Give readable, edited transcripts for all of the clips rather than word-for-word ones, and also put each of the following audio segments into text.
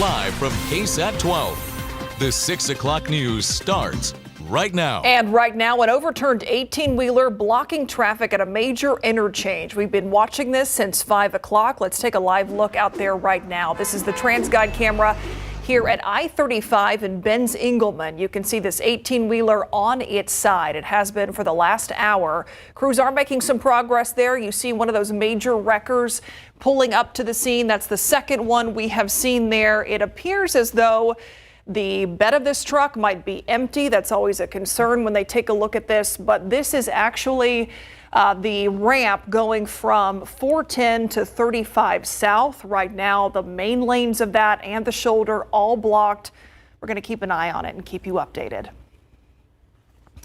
live from KSAT 12. The 6 o'clock news starts right now. And right now, an overturned 18-wheeler blocking traffic at a major interchange. We've been watching this since 5 o'clock. Let's take a live look out there right now. This is the TransGuide camera here at I-35 in Benz-Engelman. You can see this 18-wheeler on its side. It has been for the last hour. Crews are making some progress there. You see one of those major wreckers pulling up to the scene. That's the second one we have seen there. It appears as though the bed of this truck might be empty. That's always a concern when they take a look at this, but this is actually the ramp going from 410 to 35 South. Right now, the main lanes of that and the shoulder all blocked. We're going to keep an eye on it and keep you updated.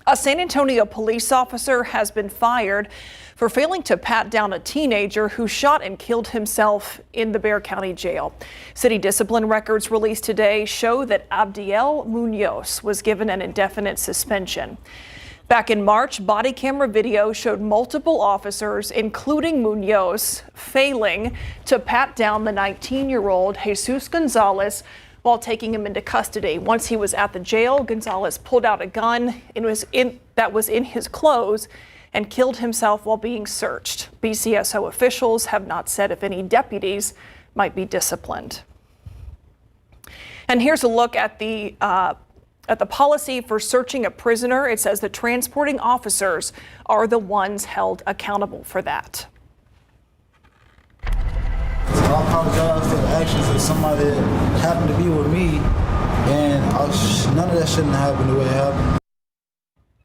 A San Antonio police officer has been fired for failing to pat down a teenager who shot and killed himself in the Bexar County Jail. City discipline records released today show that Abdiel Munoz was given an indefinite suspension. Back in March, body camera video showed multiple officers, including Munoz, failing to pat down the 19-year-old Jesus Gonzalez while taking him into custody. Once he was at the jail, Gonzalez pulled out a gun that was in his clothes and killed himself while being searched. BCSO officials have not said if any deputies might be disciplined. And here's a look at the policy for searching a prisoner. It says that transporting officers are the ones held accountable for that. I apologize for the actions of somebody that happened to be with me, and none of that shouldn't happen the way it happened.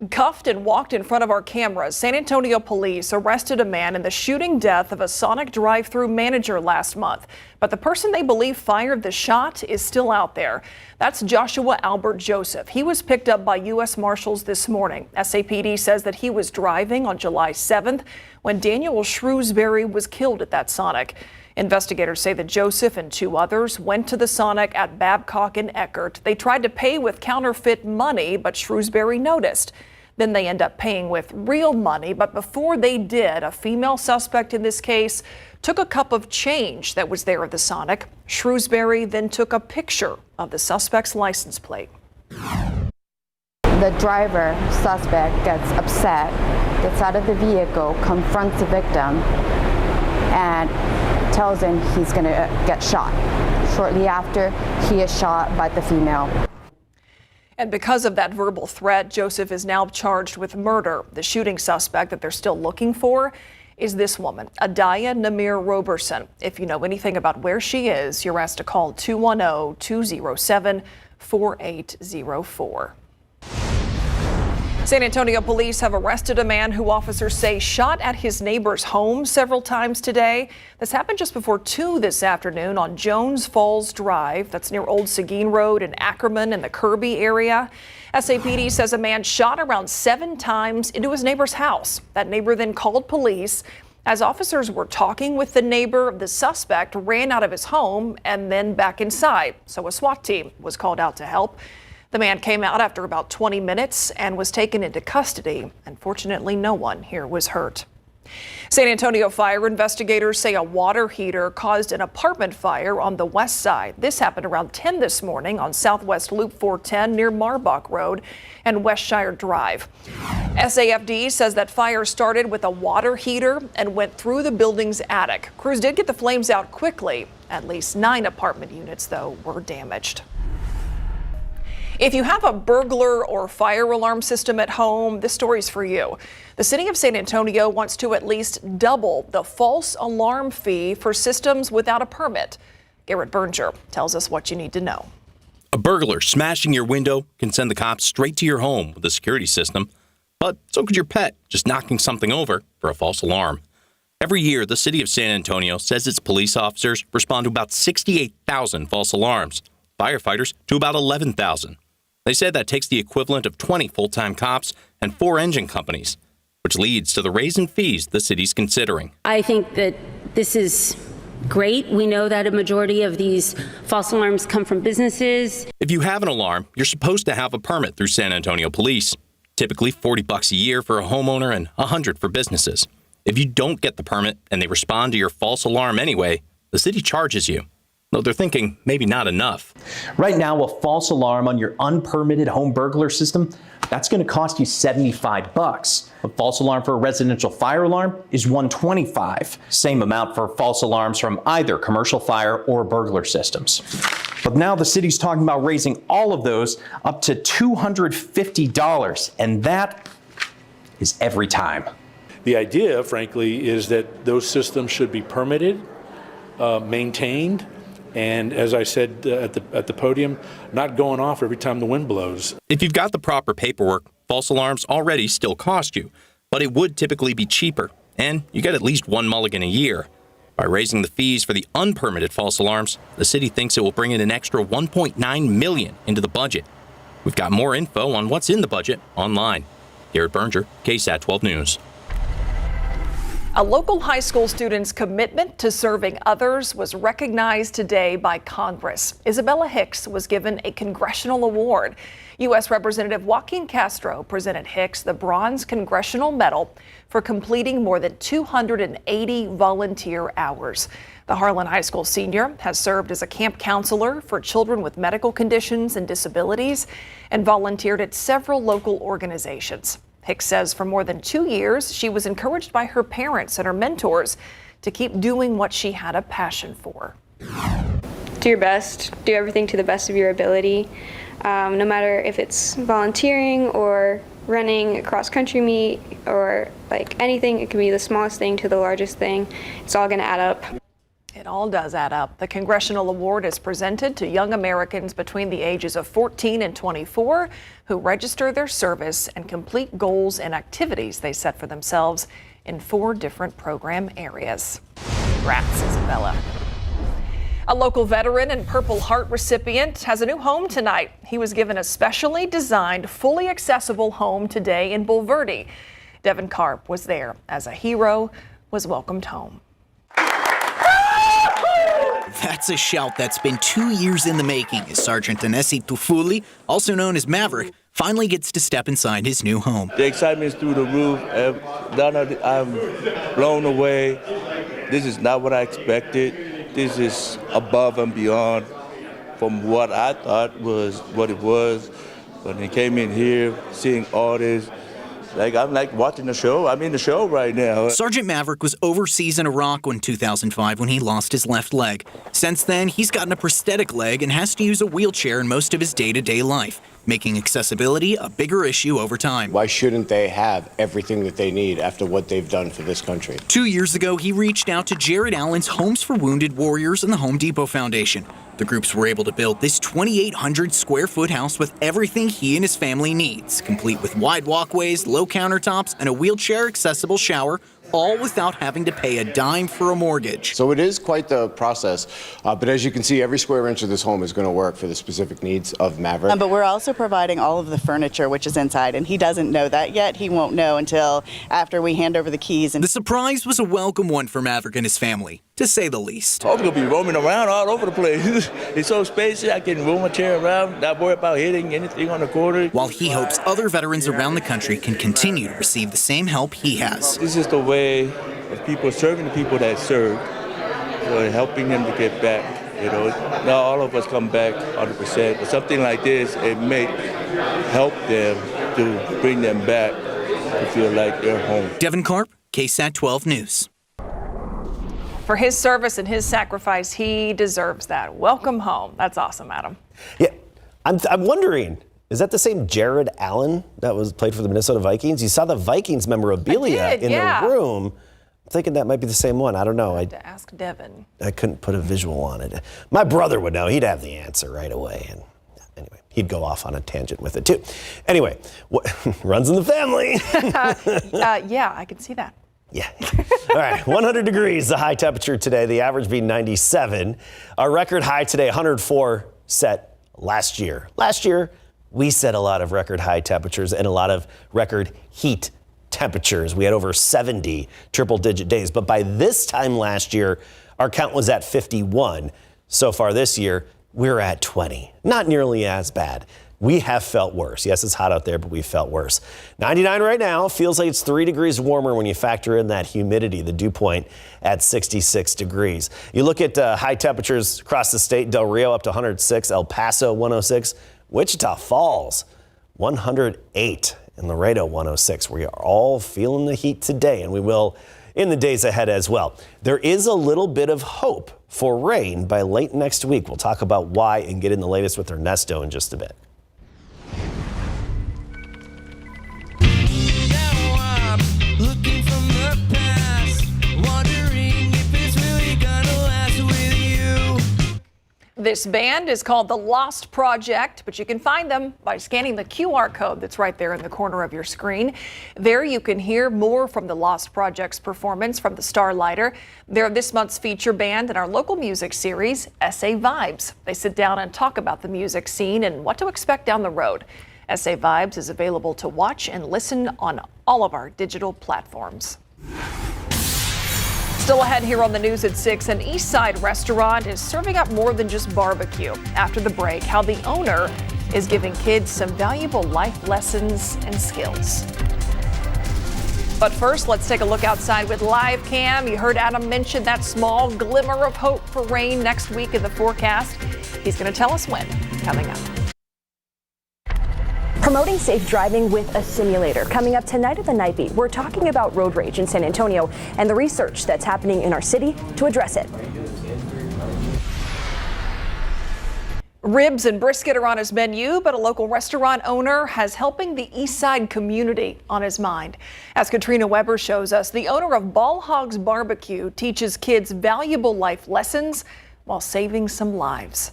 Cuffed and walked in front of our cameras, San Antonio police arrested a man in the shooting death of a Sonic drive-thru manager last month. But the person they believe fired the shot is still out there. That's Joshua Albert Joseph. He was picked up by U.S. Marshals this morning. SAPD says that he was driving on July 7th when Daniel Shrewsbury was killed at that Sonic. Investigators say that Joseph and two others went to the Sonic at Babcock and Eckert. They tried to pay with counterfeit money, but Shrewsbury noticed. Then they end up paying with real money. But before they did, a female suspect in this case took a cup of change that was there at the Sonic. Shrewsbury then took a picture of the suspect's license plate. The driver suspect gets upset, gets out of the vehicle, confronts the victim, and tells him he's going to get shot. Shortly after, he is shot by the female. And because of that verbal threat, Joseph is now charged with murder. The shooting suspect that they're still looking for is this woman, Adaya Namir Roberson. If you know anything about where she is, you're asked to call 210-207-4804. San Antonio police have arrested a man who officers say shot at his neighbor's home several times today. This happened just before 2 this afternoon on Jones Falls Drive. That's near Old Seguin Road in Ackerman and the Kirby area. SAPD says a man shot around 7 times into his neighbor's house. That neighbor then called police. As officers were talking with the neighbor, the suspect ran out of his home and then back inside. So a SWAT team was called out to help. The man came out after about 20 minutes and was taken into custody. Unfortunately, no one here was hurt. San Antonio fire investigators say a water heater caused an apartment fire on the west side. This happened around 10 this morning on Southwest Loop 410 near Marbach Road and Westshire Drive. SAFD says that fire started with a water heater and went through the building's attic. Crews did get the flames out quickly. At least 9 apartment units, though, were damaged. If you have a burglar or fire alarm system at home, this story's for you. The city of San Antonio wants to at least double the false alarm fee for systems without a permit. Garrett Berger tells us what you need to know. A burglar smashing your window can send the cops straight to your home with a security system, but so could your pet just knocking something over for a false alarm. Every year, the city of San Antonio says its police officers respond to about 68,000 false alarms, firefighters to about 11,000. They said that takes the equivalent of 20 full-time cops and 4 engine companies, which leads to the raise in fees the city's considering. I think that this is great. We know that a majority of these false alarms come from businesses. If you have an alarm, you're supposed to have a permit through San Antonio Police. Typically $40 a year for a homeowner and $100 for businesses. If you don't get the permit and they respond to your false alarm anyway, the city charges you. though they're thinking maybe not enough. Right now, a false alarm on your unpermitted home burglar system, that's going to cost you $75. A false alarm for a residential fire alarm is $125. Same amount for false alarms from either commercial fire or burglar systems. But now the city's talking about raising all of those up to $250, and that is every time. The idea, frankly, is that those systems should be permitted, maintained, and as I said at the podium, not going off every time the wind blows. If you've got the proper paperwork, false alarms already still cost you, but it would typically be cheaper, and you get at least one mulligan a year. By raising the fees for the unpermitted false alarms, the city thinks it will bring in an extra $1.9 million into the budget. We've got more info on what's in the budget online. Garrett Berger, KSAT 12 News. A local high school student's commitment to serving others was recognized today by Congress. Isabella Hicks was given a Congressional award. U.S. Representative Joaquin Castro presented Hicks the Bronze Congressional Medal for completing more than 280 volunteer hours. The Harlan High School senior has served as a camp counselor for children with medical conditions and disabilities and volunteered at several local organizations. Hicks says for more than 2 years, she was encouraged by her parents and her mentors to keep doing what she had a passion for. Do your best, do everything to the best of your ability. No matter if it's volunteering or running a cross-country meet or like anything, it can be the smallest thing to the largest thing. It's all gonna add up. It all does add up. The Congressional Award is presented to young Americans between the ages of 14 and 24 who register their service and complete goals and activities they set for themselves in 4 different program areas. Congrats, Isabella. A local veteran and Purple Heart recipient has a new home tonight. He was given a specially designed, fully accessible home today in Bulverde. Devin Karp was there as a hero was welcomed home. That's a shout that's been 2 years in the making as Sergeant Anesi Tufuli, also known as Maverick, finally gets to step inside his new home. The excitement is through the roof. I'm blown away. This is not what I expected. This is above and beyond from what I thought was what it was. When they came in here, seeing all this, I'm like watching the show. I'm in the show right now. Sergeant Maverick was overseas in Iraq in 2005 when he lost his left leg. Since then, he's gotten a prosthetic leg and has to use a wheelchair in most of his day-to-day life, making accessibility a bigger issue over time. Why shouldn't they have everything that they need after what they've done for this country? 2 years ago, he reached out to Jared Allen's Homes for Wounded Warriors and the Home Depot Foundation. The groups were able to build this 2,800 square foot house with everything he and his family needs, complete with wide walkways, low countertops, and a wheelchair accessible shower, all without having to pay a dime for a mortgage. So it is quite the process, but as you can see, every square inch of this home is going to work for the specific needs of Maverick. But we're also providing all of the furniture which is inside, and he doesn't know that yet. He won't know until after we hand over the keys. The surprise was a welcome one for Maverick and his family, to say the least. I'm going to be roaming around all over the place. It's so spacious, I can roam a chair around, not worry about hitting anything on the corner. While he hopes other veterans around the country can continue to receive the same help he has. This is the way of people serving the people that serve, helping them to get back. Not all of us come back 100%, but something like this, it may help them to bring them back to feel like they're home. Devin Karp, KSAT 12 News. For his service and his sacrifice, he deserves that. Welcome home. That's awesome, Adam. Yeah, I'm wondering, is that the same Jared Allen that was played for the Minnesota Vikings? You saw the Vikings memorabilia in the room. I'm thinking that might be the same one. I don't know. I had to ask Devin. I couldn't put a visual on it. My brother would know. He'd have the answer right away. And anyway, he'd go off on a tangent with it too. Anyway, what runs in the family? Yeah, I can see that. Yeah. All right, 100 degrees, the high temperature today, the average being 97. Our record high today, 104, set last year. Last year, we set a lot of record high temperatures and a lot of record heat temperatures. We had over 70 triple-digit days. But by this time last year, our count was at 51. So far this year, we're at 20. Not nearly as bad. We have felt worse. Yes, it's hot out there, but we felt worse. 99 right now. Feels like it's 3 degrees warmer when you factor in that humidity, the dew point at 66 degrees. You look at high temperatures across the state. Del Rio up to 106, El Paso 106, Wichita Falls 108, and Laredo 106. We are all feeling the heat today, and we will in the days ahead as well. There is a little bit of hope for rain by late next week. We'll talk about why and get in the latest with Ernesto in just a bit. Looking from the past, wondering if it's really gonna last with you. This band is called The Lost Project, but you can find them by scanning the QR code that's right there in the corner of your screen. There you can hear more from The Lost Project's performance from the Starlighter. They're this month's feature band in our local music series, SA Vibes. They sit down and talk about the music scene and what to expect down the road. SA Vibes is available to watch and listen on all of our digital platforms. Still ahead here on the news at 6, an East Side restaurant is serving up more than just barbecue. After the break, how the owner is giving kids some valuable life lessons and skills. But first, let's take a look outside with Live Cam. You heard Adam mention that small glimmer of hope for rain next week in the forecast. He's going to tell us when, coming up. Promoting safe driving with a simulator. Coming up tonight at the Night Beat, we're talking about road rage in San Antonio and the research that's happening in our city to address it. Ribs and brisket are on his menu, but a local restaurant owner has helping the East Side community on his mind. As Katrina Weber shows us, the owner of Ball Hogs Barbecue teaches kids valuable life lessons while saving some lives.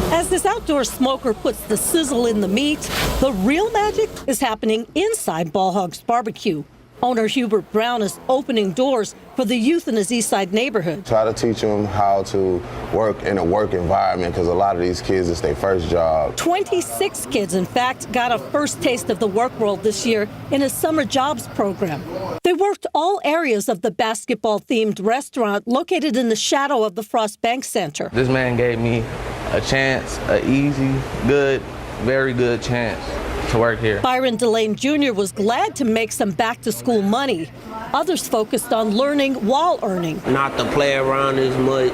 As this outdoor smoker puts the sizzle in the meat, the real magic is happening inside Ball Hogs Barbecue. Owner Hubert Brown is opening doors for the youth in his East Side neighborhood. Try to teach them how to work in a work environment because a lot of these kids, it's their first job. 26 kids, in fact, got a first taste of the work world this year in a summer jobs program. They worked all areas of the basketball-themed restaurant located in the shadow of the Frost Bank Center. This man gave me a chance, an easy, good, very good chance to work here. Byron Delane Jr. was glad to make some back-to-school money. Others focused on learning while earning. Not to play around as much,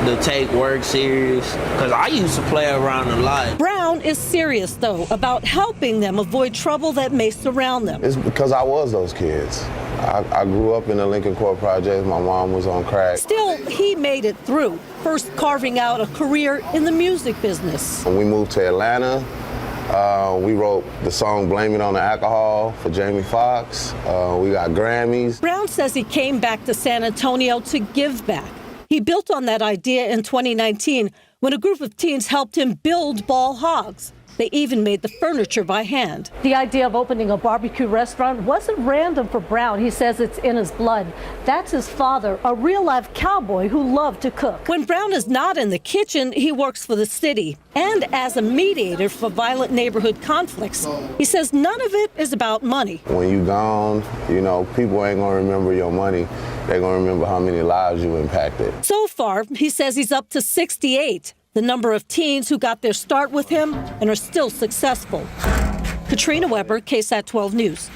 to take work serious, because I used to play around a lot. Brown is serious, though, about helping them avoid trouble that may surround them. It's because I was those kids. I grew up in the Lincoln Court Project. My mom was on crack. Still, he made it through, first carving out a career in the music business. When we moved to Atlanta, we wrote the song Blame It on the Alcohol for Jamie Foxx. We got Grammys. Brown says he came back to San Antonio to give back. He built on that idea in 2019 when a group of teens helped him build Ball Hogs. They even made the furniture by hand. The idea of opening a barbecue restaurant wasn't random for Brown. He says it's in his blood. That's his father, a real-life cowboy who loved to cook. When Brown is not in the kitchen, he works for the city and as a mediator for violent neighborhood conflicts. He says none of it is about money. When you're gone, you know, people ain't gonna remember your money. They're gonna remember how many lives you impacted. So far, he says he's up to 68. The number of teens who got their start with him and are still successful. Katrina Weber, KSAT 12 News.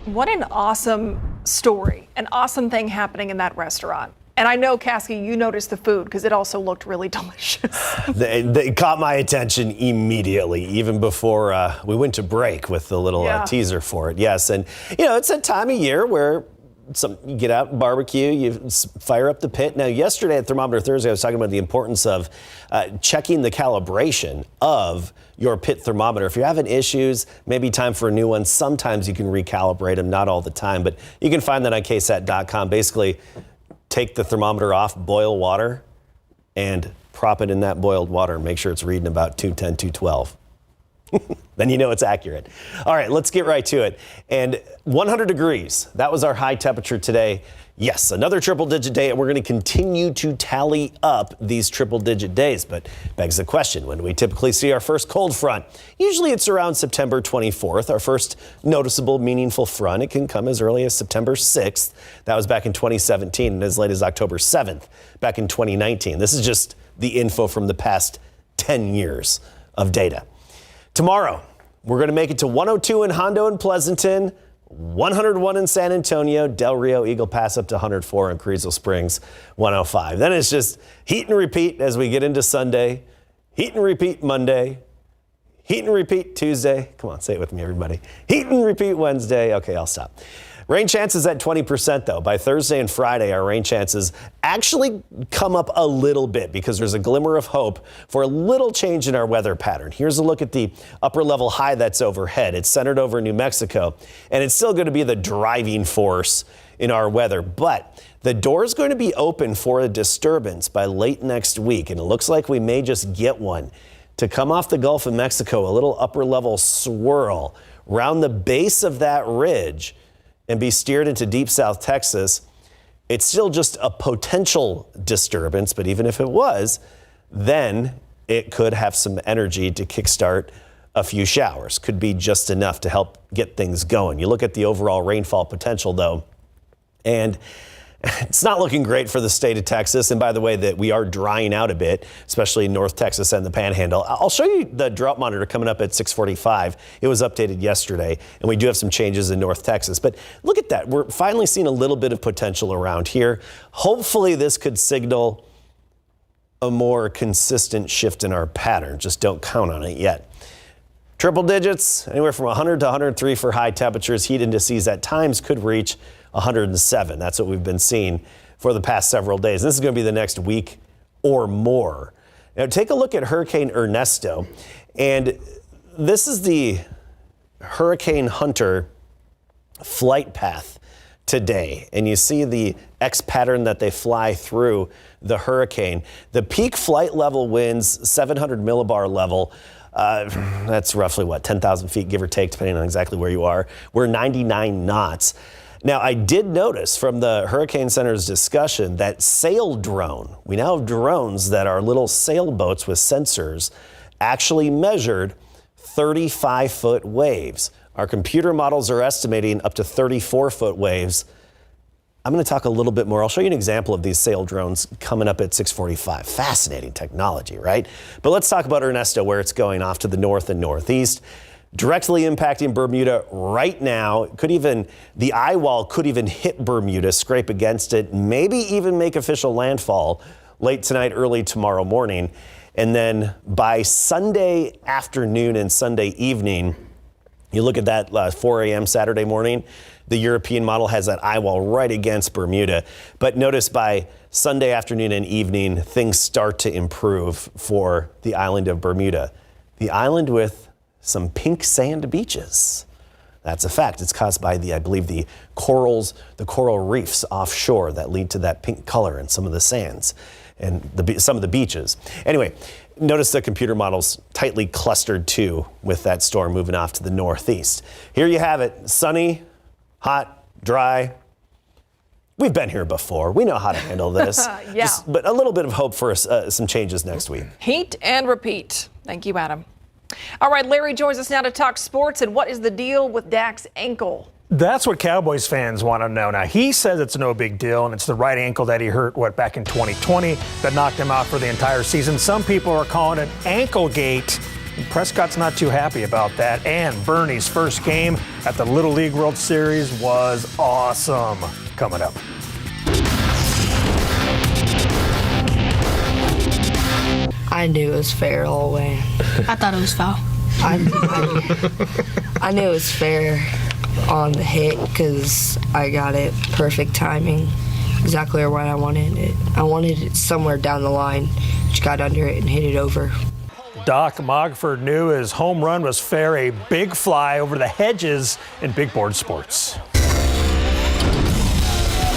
What an awesome story, an awesome thing happening in that restaurant. And I know, Caskey, you noticed the food because it also looked really delicious. They caught my attention immediately, even before we went to break with the little teaser for it. Yes, and you know, it's a time of year where you get out and barbecue, you fire up the pit. Now, yesterday at Thermometer Thursday, I was talking about the importance of checking the calibration of your pit thermometer. If you're having issues, maybe time for a new one. Sometimes you can recalibrate them, not all the time, but you can find that on KSAT.com. Basically, take the thermometer off, boil water, and prop it in that boiled water. Make sure it's reading about 210, 212. Then you know it's accurate. All right, let's get right to it. And 100 degrees, that was our high temperature today. Yes, another triple-digit day, and we're going to continue to tally up these triple-digit days. But begs the question, when do we typically see our first cold front? Usually it's around September 24th, our first noticeable, meaningful front. It can come as early as September 6th. That was back in 2017, and as late as October 7th, back in 2019. This is just the info from the past 10 years of data. Tomorrow, we're going to make it to 102 in Hondo and Pleasanton, 101 in San Antonio, Del Rio, Eagle Pass up to 104 in Carrizo Springs, 105. Then it's just heat and repeat as we get into Sunday, heat and repeat Monday, heat and repeat Tuesday. Come on, say it with me, everybody. Heat and repeat Wednesday. Okay, I'll stop. Rain chances at 20%, though. By Thursday and Friday, our rain chances actually come up a little bit because there's a glimmer of hope for a little change in our weather pattern. Here's a look at the upper level high that's overhead. It's centered over New Mexico, and it's still going to be the driving force in our weather. But the door is going to be open for a disturbance by late next week, and it looks like we may just get one to come off the Gulf of Mexico, a little upper level swirl around the base of that ridge and be steered into deep South Texas. It's still just a potential disturbance, but even if it was, then it could have some energy to kickstart a few showers. Could be just enough to help get things going. You look at the overall rainfall potential, though, and it's not looking great for the state of Texas. And by the way, that we are drying out a bit, especially in North Texas and the Panhandle. I'll show you the drought monitor coming up at 6:45. It was updated yesterday, and we do have some changes in North Texas. But look at that. We're finally seeing a little bit of potential around here. Hopefully this could signal a more consistent shift in our pattern. Just don't count on it yet. Triple digits, anywhere from 100 to 103 for high temperatures. Heat indices at times could reach 107. That's what we've been seeing for the past several days. This is going to be the next week or more. Now take a look at Hurricane Ernesto. And this is the Hurricane Hunter flight path today. And you see the X pattern that they fly through the hurricane. The peak flight level winds 700 millibar level. That's roughly 10,000 feet, give or take, depending on exactly where you are. We're 99 knots. Now, I did notice from the Hurricane Center's discussion that sail drone, we now have drones that are little sailboats with sensors, actually measured 35-foot waves. Our computer models are estimating up to 34-foot waves. I'm going to talk a little bit more. I'll show you an example of these sail drones coming up at 6:45. Fascinating technology, right? But let's talk about Ernesto, where it's going off to the north and northeast. Directly impacting Bermuda right now. The eye wall could even hit Bermuda, scrape against it, maybe even make official landfall late tonight, early tomorrow morning. And then by Sunday afternoon and Sunday evening, you look at that 4 a.m. Saturday morning, the European model has that eye wall right against Bermuda. But notice by Sunday afternoon and evening, things start to improve for the island of Bermuda. The island with some pink sand beaches. That's a fact. It's caused by the corals, the coral reefs offshore that lead to that pink color in some of the sands and some of the beaches. Anyway, notice the computer models tightly clustered too with that storm moving off to the northeast. Here you have it. Sunny, hot, dry. We've been here before. We know how to handle this. Yeah. But a little bit of hope for some changes next week. Heat and repeat. Thank you, Adam. All right, Larry joins us now to talk sports. And what is the deal with Dak's ankle? That's what Cowboys fans want to know. Now, he says it's no big deal, and it's the right ankle that he hurt, back in 2020 that knocked him out for the entire season. Some people are calling it ankle gate. And Prescott's not too happy about that. And Bernie's first game at the Little League World Series was awesome. Coming up. I knew it was fair all the way. I thought it was foul. I knew it was fair on the hit because I got it perfect timing, exactly where I wanted it. I wanted it somewhere down the line, just got under it and hit it over. Doc Mogford knew his home run was fair, a big fly over the hedges in big board sports.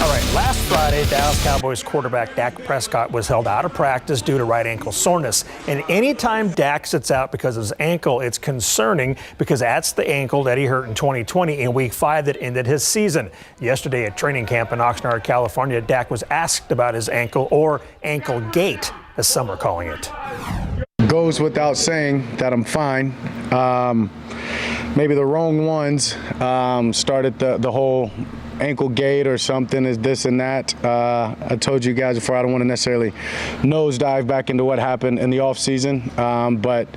All right, last Friday, Dallas Cowboys quarterback Dak Prescott was held out of practice due to right ankle soreness. And anytime Dak sits out because of his ankle, it's concerning because that's the ankle that he hurt in 2020 in Week 5 that ended his season. Yesterday at training camp in Oxnard, California, Dak was asked about his ankle, or ankle gate, as some are calling it. Goes without saying that I'm fine. Maybe the wrong ones started the whole ankle gate or something is this and that. I told you guys before, I don't want to necessarily nosedive back into what happened in the off season, but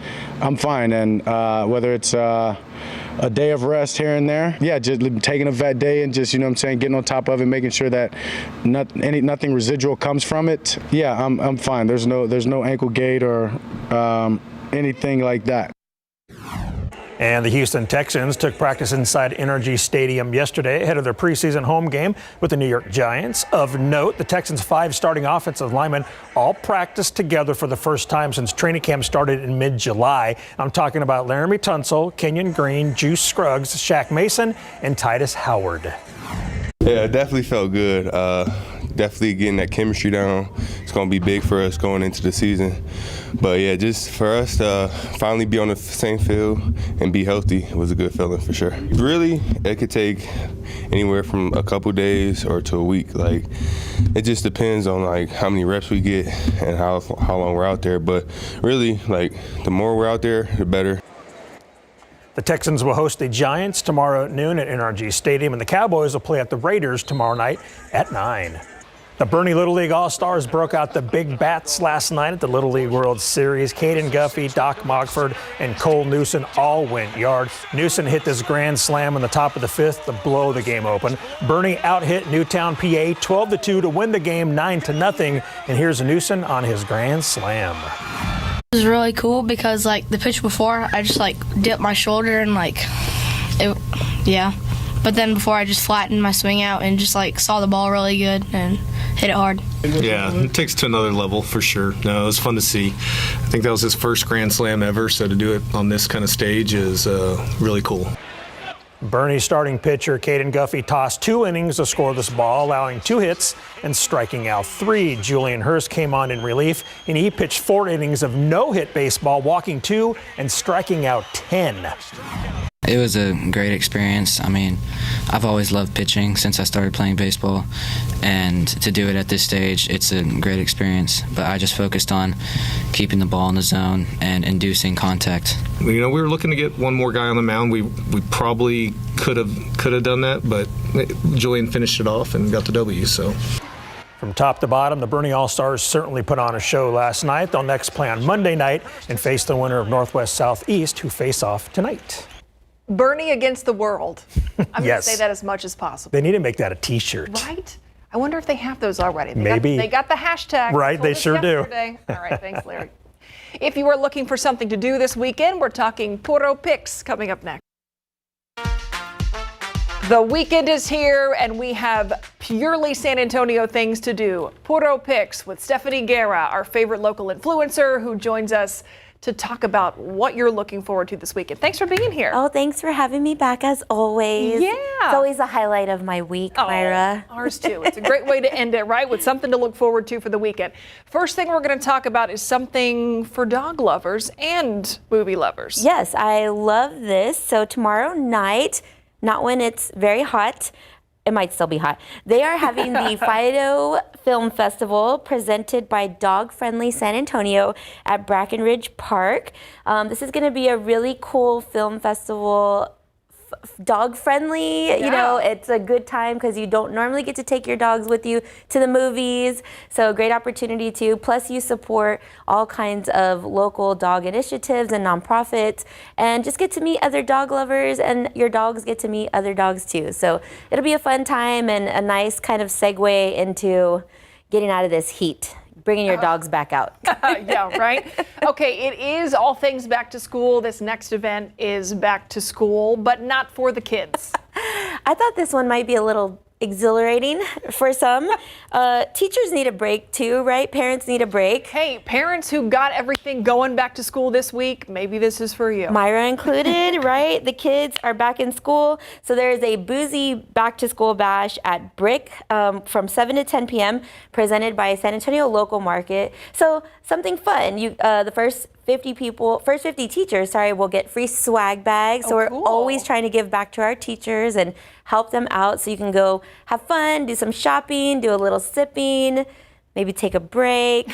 I'm fine. And whether it's a day of rest here and there, yeah, just taking a vet day and just, you know what I'm saying, getting on top of it, making sure that nothing residual comes from it. Yeah, I'm fine. There's no ankle gate or anything like that. And the Houston Texans took practice inside NRG Stadium yesterday ahead of their preseason home game with the New York Giants. Of note, the Texans' 5 starting offensive linemen all practiced together for the first time since training camp started in mid-July. I'm talking about Laramie Tunsil, Kenyon Green, Juice Scruggs, Shaq Mason, and Titus Howard. Yeah, it definitely felt good. Definitely getting that chemistry down. It's going to be big for us going into the season. But yeah, just for us to finally be on the same field and be healthy was a good feeling for sure. Really, it could take anywhere from a couple days or to a week. Like, it just depends on like how many reps we get and how long we're out there. But really, like, the more we're out there, the better. The Texans will host the Giants tomorrow at noon at NRG Stadium, and the Cowboys will play at the Raiders tomorrow night at 9. The Bernie Little League All-Stars broke out the big bats last night at the Little League World Series. Caden Guffey, Doc Mogford, and Cole Newson all went yard. Newson hit this grand slam on the top of the 5th to blow the game open. Bernie out-hit Newtown, PA 12-2 to win the game 9-0. And here's Newson on his grand slam. It was really cool because, like, the pitch before, I just, like, dipped my shoulder and, like, yeah. But then before, I just flattened my swing out and just, like, saw the ball really good and hit it hard. Yeah, it takes it to another level for sure. No, it was fun to see. I think that was his first Grand Slam ever, so to do it on this kind of stage is really cool. Bernie's starting pitcher, Caden Guffey, tossed 2 innings to score this ball, allowing 2 hits and striking out 3. Julian Hurst came on in relief, and he pitched 4 innings of no-hit baseball, walking 2 and striking out 10. It was a great experience. I mean, I've always loved pitching since I started playing baseball, and to do it at this stage, it's a great experience. But I just focused on keeping the ball in the zone and inducing contact. You know, we were looking to get one more guy on the mound. We probably could have done that, but Julian finished it off and got the W. So. From top to bottom, the Bernie All-Stars certainly put on a show last night. They'll next play on Monday night and face the winner of Northwest Southeast, who face off tonight. Bernie against the world. I'm Yes. going to say that as much as possible. They need to make that a T-shirt. Right? I wonder if they have those already. Maybe. They got the hashtag. Right, they sure do. All right, thanks, Larry. If you are looking for something to do this weekend, we're talking Puro Picks coming up next. The weekend is here, and we have purely San Antonio things to do. Puro Picks with Stephanie Guerra, our favorite local influencer, who joins us to talk about what you're looking forward to this weekend. Thanks for being here. Oh, thanks for having me back as always. Yeah. It's always a highlight of my week, Myra. Ours too. It's a great way to end it, right? With something to look forward to for the weekend. First thing we're going to talk about is something for dog lovers and movie lovers. Yes, I love this. So tomorrow night, not when it's very hot, it might still be hot. They are having the Fido Film Festival presented by Dog Friendly San Antonio at Brackenridge Park. This is going to be a really cool film festival, dog friendly. Yeah. You know, it's a good time because you don't normally get to take your dogs with you to the movies. So a great opportunity too. Plus you support all kinds of local dog initiatives and nonprofits, and just get to meet other dog lovers, and your dogs get to meet other dogs too. So it'll be a fun time and a nice kind of segue into getting out of this heat. Bringing your dogs back out. Yeah, right? Okay, it is all things back to school. This next event is back to school, but not for the kids. I thought this one might be a little exhilarating for some. Teachers need a break too, right? Parents need a break. Hey, parents who got everything going back to school this week, maybe this is for you. Myra included, right? The kids are back in school. So there is a boozy back to school bash at Brick from 7 to 10 p.m. presented by San Antonio Local Market. So something fun. The first 50 teachers, will get free swag bags. So we're always trying to give back to our teachers and help them out. So you can go have fun, do some shopping, do a little sipping, maybe take a break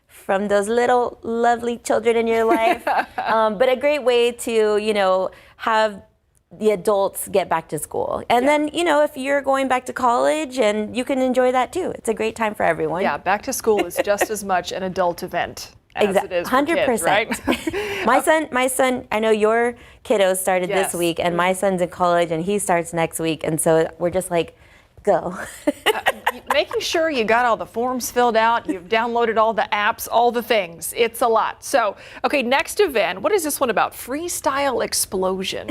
from those little lovely children in your life. But a great way to, have the adults get back to school. And then, you know, if you're going back to college, and you can enjoy that too. It's a great time for everyone. Yeah, back to school is just as much an adult event as it is for 100%. kids, right? My son, I know your kiddos started Yes. this week, and my son's in college, and he starts next week. And so we're just like, go. Making sure you got all the forms filled out, you've downloaded all the apps, all the things. It's a lot. So, okay, next event. What is this one about? Freestyle Explosion.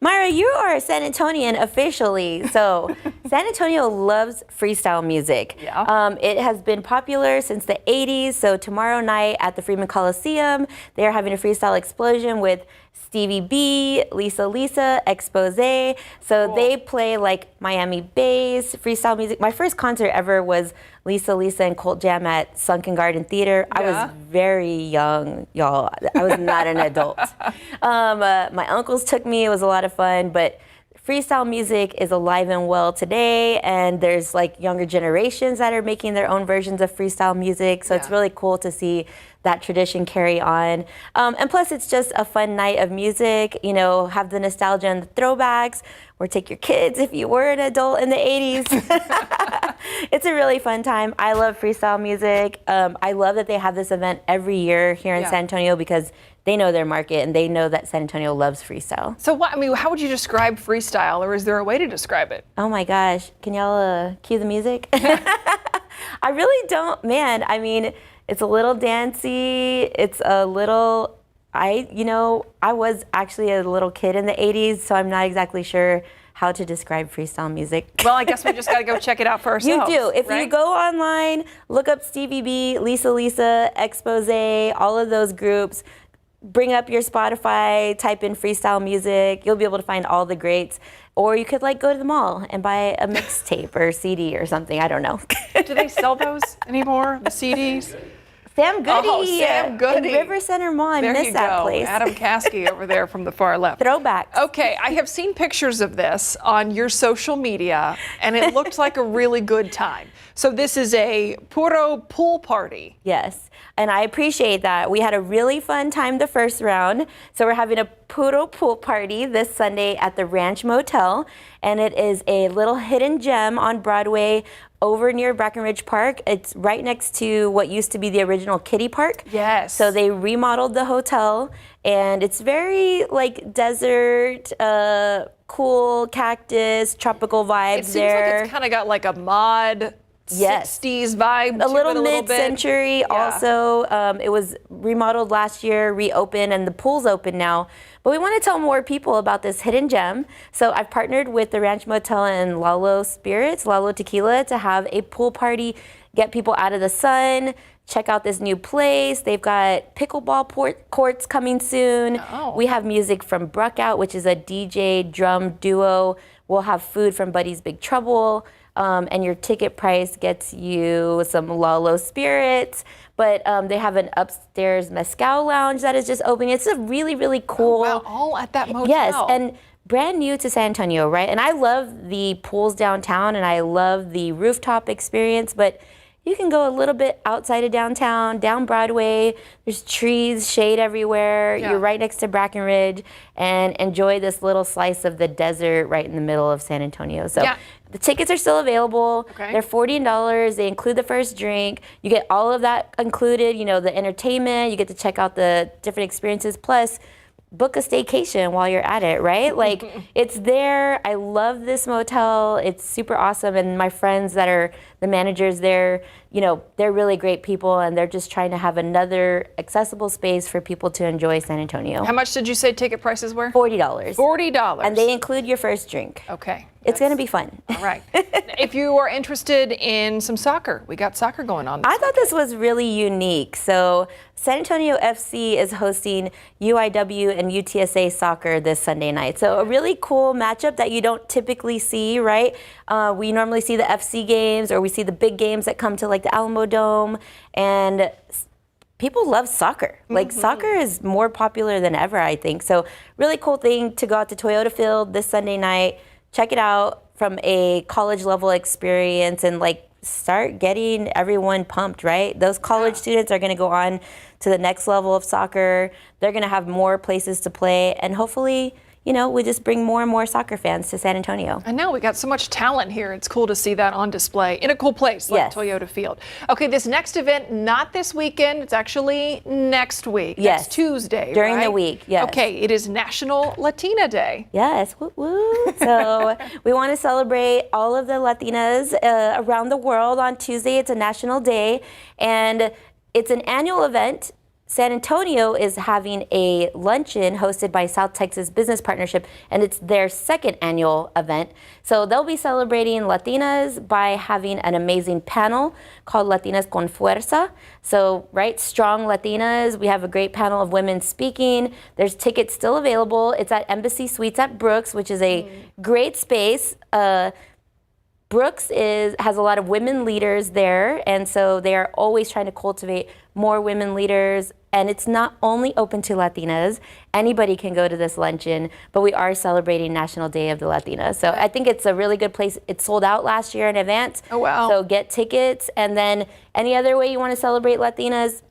Myra, you are a San Antonian officially. So San Antonio loves freestyle music. Yeah. It has been popular since the 80s. So tomorrow night at the Freeman Coliseum, they're having a freestyle explosion with Stevie B, Lisa, Expose. So they play like Miami bass, freestyle music. My first concert ever was Lisa and Colt Jam at Sunken Garden Theater. I was very young, y'all. I was not an adult. My uncles took me. It was a lot of fun, but freestyle music is alive and well today, and there's like younger generations that are making their own versions of freestyle music. So it's really cool to see that tradition carry on. And plus, it's just a fun night of music, you know, have the nostalgia and the throwbacks, or take your kids if you were an adult in the 80s. It's a really fun time. I love freestyle music. I love that they have this event every year here in San Antonio, because they know their market and they know that San Antonio loves freestyle. So what, I mean, how would you describe freestyle, or is there a way to describe it? Oh my gosh, can y'all cue the music? I really don't, man. I mean, it's a little dancey. It's a little, I was actually a little kid in the 80s, so I'm not exactly sure how to describe freestyle music. Well, I guess we just got to go check it out for ourselves. You do. If you go online, look up Stevie B, Lisa, Expose, all of those groups, bring up your Spotify, type in freestyle music, you'll be able to find all the greats. Or you could like go to the mall and buy a mixtape or CD or something, I don't know. Do they sell those anymore, the CDs? Sam Goody. Oh, Sam Goody. In River Center Mall. I miss that place. Adam Caskey over there from the far left. Throwback. Okay, I have seen pictures of this on your social media, and it looked like a really good time. So this is a puro pool party. Yes, and I appreciate that. We had a really fun time the first round. So we're having a puro pool party this Sunday at the Ranch Motel, and it is a little hidden gem on Broadway over near Breckenridge Park. It's right next to what used to be the original Kiddie Park. Yes. So they remodeled the hotel, and it's very like desert, cool cactus, tropical vibes It seems there. like it's kind of got like a mod 60s vibe. A little mid-century also. It was remodeled last year, reopened, and the pool's open now. But we want to tell more people about this hidden gem. So I've partnered with the Ranch Motel and Lalo Spirits, Lalo Tequila, to have a pool party, get people out of the sun, check out this new place. They've got pickleball courts coming soon. Oh. We have music from Bruckout, which is a DJ drum duo. We'll have food from Buddy's Big Trouble. And your ticket price gets you some Lalo Spirits. But they have an upstairs mezcal lounge that is just opening. It's a really, really cool. Oh, wow, all at that motel. Yes, and brand new to San Antonio, right? And I love the pools downtown, and I love the rooftop experience, but you can go a little bit outside of downtown, down Broadway. There's trees, shade everywhere. Yeah. You're right next to Breckenridge, and enjoy this little slice of the desert right in the middle of San Antonio. So the tickets are still available. Okay. They're $40. They include the first drink. You get all of that included, you know, the entertainment. You get to check out the different experiences. Plus, book a staycation while you're at it, right? Like, it's there. I love this motel. It's super awesome. And my friends that are the managers there, you know, they're really great people, and they're just trying to have another accessible space for people to enjoy San Antonio. How much did you say ticket prices were? $40. $40. And they include your first drink. Okay. It's going to be fun. All right. If you are interested in some soccer, we got soccer going on. I thought this was really unique. So San Antonio FC is hosting UIW and UTSA soccer this Sunday night. So a really cool matchup that you don't typically see, right? We normally see the FC games, or we see the big games that come to like the Alamo Dome, and people love soccer. Like, soccer is more popular than ever, I think. So really cool thing to go out to Toyota Field this Sunday night. Check it out from a college level experience, and like start getting everyone pumped, right? Those college students are going to go on to the next level of soccer. They're going to have more places to play, and hopefully, we just bring more and more soccer fans to San Antonio. And now we got so much talent here. It's cool to see that on display in a cool place like Yes. Toyota Field. Okay, this next event, not this weekend. It's actually next week. Yes. Next Tuesday, During the right? week, yes. Okay, it is National Latina Day. Yes, woo woo. So we want to celebrate all of the Latinas around the world on Tuesday. It's a national day, and it's an annual event. San Antonio is having a luncheon hosted by South Texas Business Partnership, and it's their second annual event. So they'll be celebrating Latinas by having an amazing panel called Latinas con Fuerza. So, right, strong Latinas. We have a great panel of women speaking. There's tickets still available. It's at Embassy Suites at Brooks, which is a great space. Brooks has a lot of women leaders there, and so they are always trying to cultivate more women leaders. And it's not only open to Latinas. Anybody can go to this luncheon, but we are celebrating National Day of the Latinas. So I think it's a really good place. It sold out last year in advance. Oh, wow. So get tickets, and then any other way you want to celebrate Latinas,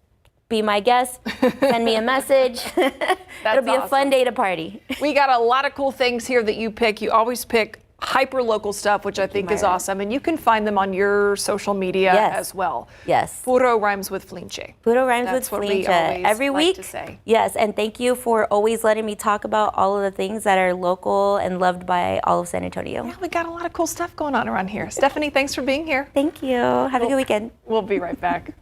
be my guest, send me a message. It'll be a fun day to party. We got a lot of cool things here that you pick. You always pick hyper-local stuff, which I think is awesome. And you can find them on your social media as well. Yes. Puro rhymes with Flinche. Puro rhymes That's with what we Flinche. always Every like week. to say. Yes, and thank you for always letting me talk about all of the things that are local and loved by all of San Antonio. Yeah, we got a lot of cool stuff going on around here. Stephanie, thanks for being here. Thank you. Have a good weekend. We'll be right back.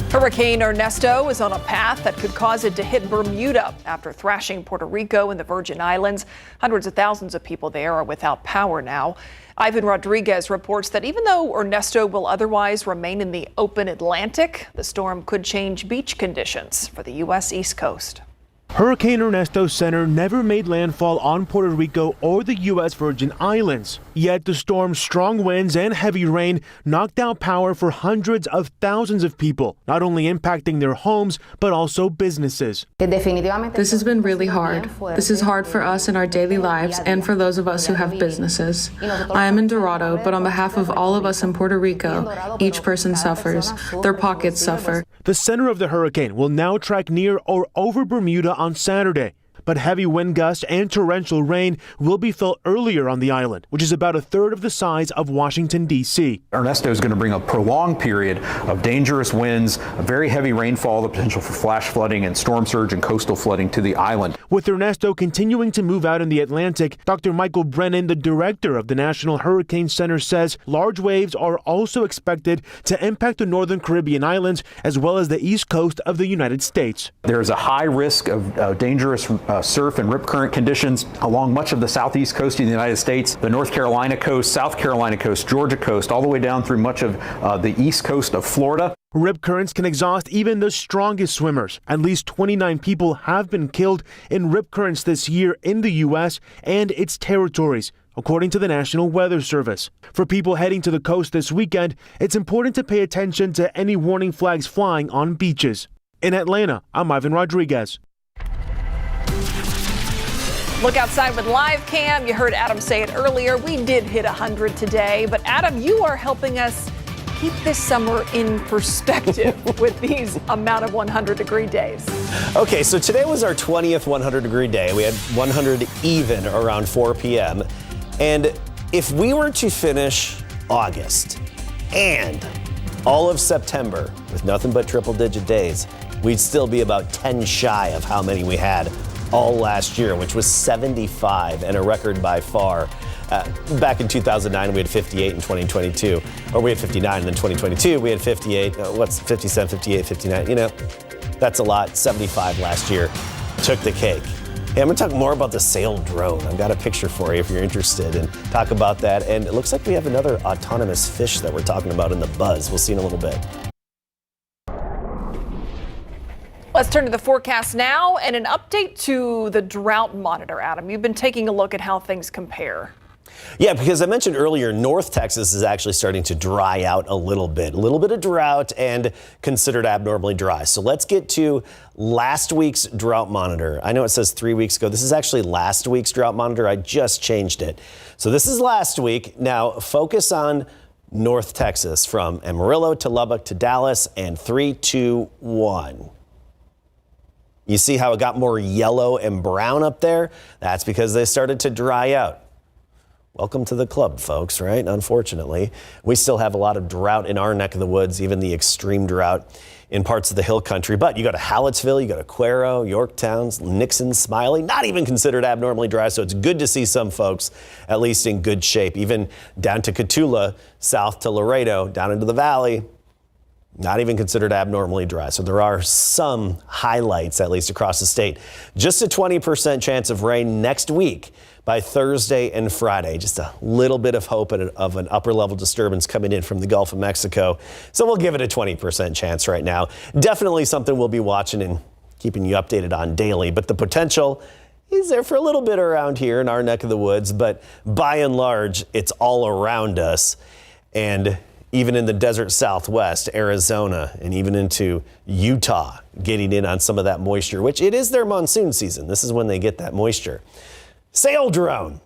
Hurricane Ernesto is on a path that could cause it to hit Bermuda after thrashing Puerto Rico and the Virgin Islands. Hundreds of thousands of people there are without power now. Ivan Rodriguez reports that even though Ernesto will otherwise remain in the open Atlantic, the storm could change beach conditions for the U.S. East Coast. Hurricane Ernesto's center never made landfall on Puerto Rico or the U.S. Virgin Islands. Yet the storm's strong winds and heavy rain knocked out power for hundreds of thousands of people, not only impacting their homes, but also businesses. This has been really hard. This is hard for us in our daily lives and for those of us who have businesses. I am in Dorado, but on behalf of all of us in Puerto Rico, each person suffers. Their pockets suffer. The center of the hurricane will now track near or over Bermuda on Saturday. But heavy wind gusts and torrential rain will be felt earlier on the island, which is about a third of the size of Washington, D.C. Ernesto is going to bring a prolonged period of dangerous winds, a very heavy rainfall, the potential for flash flooding and storm surge and coastal flooding to the island. With Ernesto continuing to move out in the Atlantic, Dr. Michael Brennan, the director of the National Hurricane Center, says large waves are also expected to impact the northern Caribbean islands as well as the east coast of the United States. There is a high risk of dangerous surf and rip current conditions along much of the southeast coast of the United States, the North Carolina coast, South Carolina coast, Georgia coast, all the way down through much of the east coast of Florida. Rip currents can exhaust even the strongest swimmers. At least 29 people have been killed in rip currents this year in the U.S. and its territories, according to the National Weather Service. For people heading to the coast this weekend, it's important to pay attention to any warning flags flying on beaches. In Atlanta, I'm Ivan Rodriguez. Look outside with live cam. You heard Adam say it earlier. We did hit 100 today, but Adam, you are helping us keep this summer in perspective with these amount of 100-degree days. Okay, so today was our 20th 100-degree day. We had 100 even around 4 p.m. And if we were to finish August and all of September with nothing but triple-digit days, we'd still be about 10 shy of how many we had all last year, which was 75 and a record by far. Back in 2009, we had 58 in 2022, or we had 59, and then 2022, we had 58. What's 57, 58, 59? You know, that's a lot. 75 last year took the cake. Hey, I'm going to talk more about the sail drone. I've got a picture for you if you're interested, and talk about that. And it looks like we have another autonomous fish that we're talking about in the buzz. We'll see in a little bit. Let's turn to the forecast now and an update to the drought monitor. Adam, you've been taking a look at how things compare. Yeah, because I mentioned earlier, North Texas is actually starting to dry out a little bit of drought and considered abnormally dry. So let's get to last week's drought monitor. I know it says 3 weeks ago. This is actually last week's drought monitor. I just changed it. So this is last week. Now focus on North Texas from Amarillo to Lubbock to Dallas, and 3, 2, 1. You see how it got more yellow and brown up there? That's because they started to dry out. Welcome to the club, folks, right? Unfortunately, we still have a lot of drought in our neck of the woods, even the extreme drought in parts of the hill country. But you go to Hallettsville, you go to Cuero, Yorktown, Nixon, Smiley, not even considered abnormally dry. So it's good to see some folks at least in good shape, even down to Cotulla, south to Laredo, down into the valley. Not even considered abnormally dry. So there are some highlights, at least across the state. Just a 20% chance of rain next week by Thursday and Friday. Just a little bit of hope of an upper level disturbance coming in from the Gulf of Mexico. So we'll give it a 20% chance right now. Definitely something we'll be watching and keeping you updated on daily. But the potential is there for a little bit around here in our neck of the woods. But by and large, it's all around us. And even in the desert Southwest, Arizona, and even into Utah, getting in on some of that moisture, which it is their monsoon season. This is when they get that moisture. Sail drone.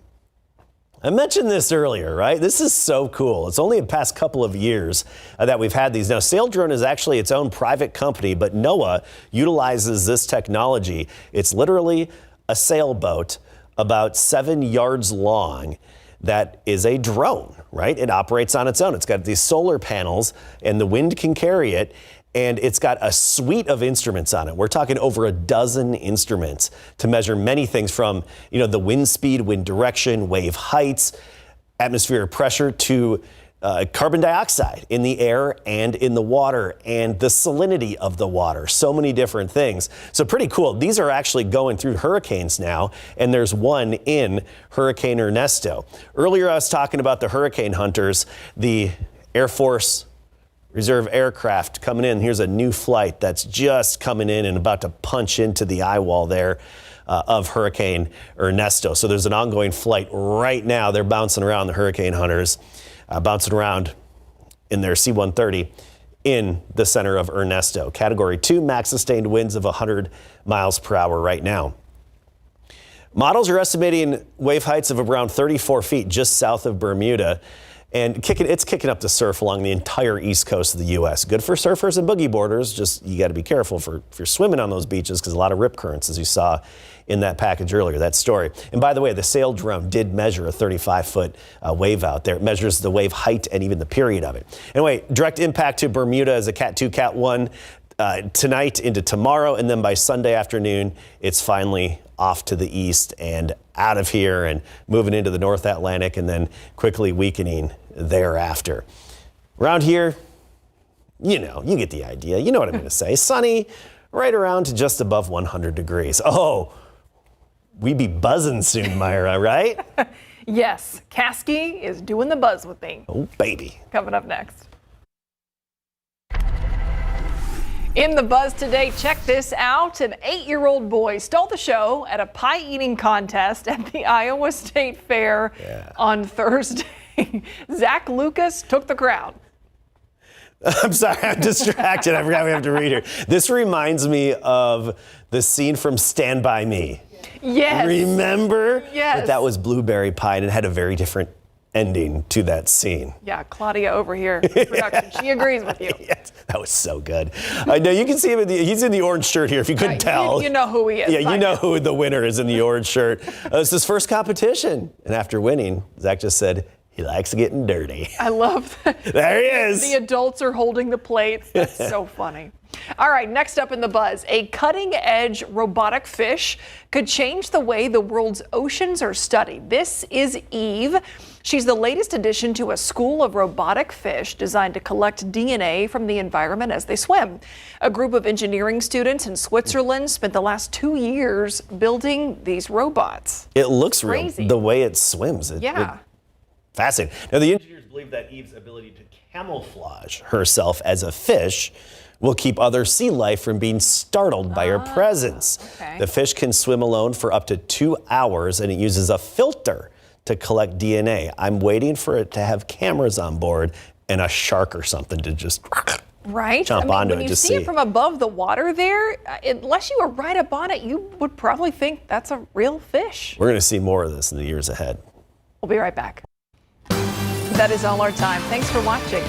I mentioned this earlier, right? This is so cool. It's only the past couple of years that we've had these. Now, Sail Drone is actually its own private company, but NOAA utilizes this technology. It's literally a sailboat about 7 yards long that is a drone, right? It operates on its own. It's got these solar panels and the wind can carry it. And it's got a suite of instruments on it. We're talking over a dozen instruments to measure many things from, the wind speed, wind direction, wave heights, atmospheric pressure to carbon dioxide in the air and in the water and the salinity of the water. So many different things. So pretty cool. These are actually going through hurricanes now, and there's one in Hurricane Ernesto. Earlier I was talking about the hurricane hunters, the Air Force Reserve aircraft coming in. Here's a new flight that's just coming in and about to punch into the eye wall there of Hurricane Ernesto. So there's an ongoing flight right now. They're bouncing around, the hurricane hunters, bouncing around in their C-130 in the center of Ernesto. Category 2, max sustained winds of 100 miles per hour right now. Models are estimating wave heights of around 34 feet just south of Bermuda. And it's kicking up the surf along the entire east coast of the U.S. Good for surfers and boogie boarders. Just you got to be careful if you're swimming on those beaches because a lot of rip currents, as you saw in that package earlier, that story. And by the way, the Sail drone did measure a 35-foot wave out there. It measures the wave height and even the period of it. Anyway, direct impact to Bermuda is a Cat 2, Cat 1 tonight into tomorrow. And then by Sunday afternoon, it's finally off to the east and out of here and moving into the North Atlantic and then quickly weakening thereafter. Around here, you get the idea. You know what I'm going to say. Sunny, right around to just above 100 degrees. Oh, we be buzzing soon, Myra, right? Yes, Kasky is doing the buzz with me. Oh, baby. Coming up next. In the buzz today, check this out. An 8-year-old boy stole the show at a pie eating contest at the Iowa State Fair on Thursday. Zach Lucas took the crowd. I'm sorry, I'm distracted. I forgot we have to read here. This reminds me of the scene from Stand By Me. Yes. Remember? Yes. But that was blueberry pie and it had a very different ending to that scene. Yeah, Claudia over here in production. She agrees with you. Yes, that was so good. I know you can see him he's in the orange shirt here if you couldn't tell. You know who he is. Yeah, you know who the winner is in the orange shirt. It's his first competition. And after winning, Zach just said, he likes getting dirty. I love that. There he is. The adults are holding the plates. That's so funny. All right, next up in the buzz, a cutting-edge robotic fish could change the way the world's oceans are studied. This is Eve. She's the latest addition to a school of robotic fish designed to collect DNA from the environment as they swim. A group of engineering students in Switzerland spent the last 2 years building these robots. It looks crazy. Real, the way it swims. Fascinating. Now, the engineers believe that Eve's ability to camouflage herself as a fish will keep other sea life from being startled by her presence. Okay. The fish can swim alone for up to 2 hours, and it uses a filter to collect DNA. I'm waiting for it to have cameras on board and a shark or something to just right? jump onto when it you to see it from above the water there, unless you were right up on it, you would probably think that's a real fish. We're going to see more of this in the years ahead. We'll be right back. That is all our time. Thanks for watching.